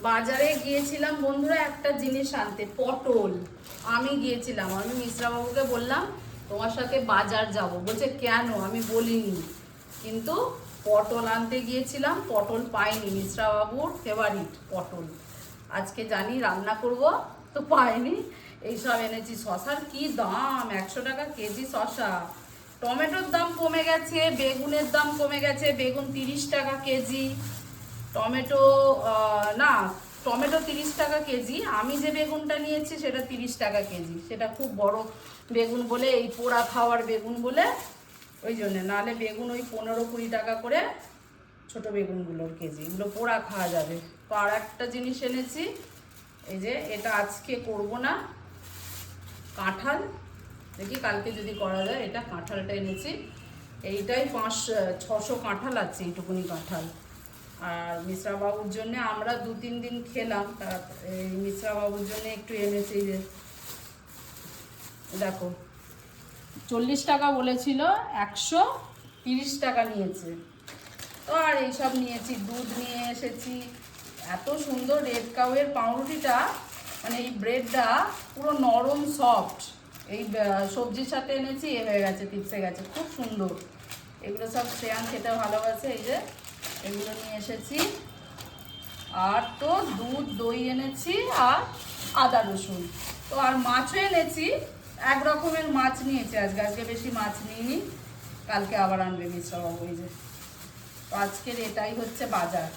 বাজারে গিয়েছিলাম বন্ধুরা একটা জিনিস আনতে, পটল। আমি গিয়েছিলাম, আমি মিশ্রা বাবুকে বললাম তোমার সাথে বাজার যাব, বলছে কেন, আমি বলিনি। কিন্তু পটল আনতে গিয়েছিলাম, পটল পাইনি। মিশ্রা বাবুর ফেভারিট পটল, আজকে জানি রান্না করব, তো পাইনি। এইসব এনেছি। শশার কি দাম, 100 টাকা কেজি শশা। টমেটোর দাম কমে গেছে, বেগুনের দাম কমে গেছে, বেগুন 30 টাকা কেজি। টমেটো না, টমেটো 30 টাকা কেজি। আমি যে বেগুনটা নিয়েছি সেটা 30 টাকা কেজি। সেটা খুব বড় বেগুন বলে, এই পোড়া খাওয়ার বেগুন বলে, ওই জন্যে। নাহলে বেগুন ওই 15-20 টাকা করে ছোট বেগুনগুলোর কেজি, এগুলো পোড়া খাওয়া যাবে। তো আর একটা জিনিস এনেছি, এই যে এটা আজকে করব না, কাঁঠাল। দেখি কালকে যদি করা যায়। এটা কাঁঠালটা এনেছি, এইটাই 500-600 কাঁঠাল আছে, এইটুকুনি কাঁঠাল। আর মিশ্রা বাবুর জন্য আমরা 2-3 দিন খেলাম, তার এই মিশ্রা বাবুর জন্য একটু এনেছি। যে দেখো, 40 টাকা বলেছিল, 130 টাকা নিয়েছে। তো আর এইসব নিয়েছি, দুধ নিয়ে এসেছি। এত সুন্দর রেড কাউয়ের পাউরুটিটা, মানে এই ব্রেডটা পুরো নরম সফট। এই সবজির সাথে এনেছি, এ হয়ে গেছে, টিপসে গেছে, খুব সুন্দর। এগুলো সব শ্রেয়ান খেতে ভালোবাসে। এই যে এগুলো নিয়ে এসেছি। আর তো দুধ, দই এনেছি, আর আদা রসুন। তো আর মাছও এনেছি, এক রকমের মাছ নিয়েছি আজকে। আজকে বেশি মাছ নিইনি, কালকে আবার আনবে মিশ্রা বাবু। এই যে, তো আজকের এটাই হচ্ছে বাজার।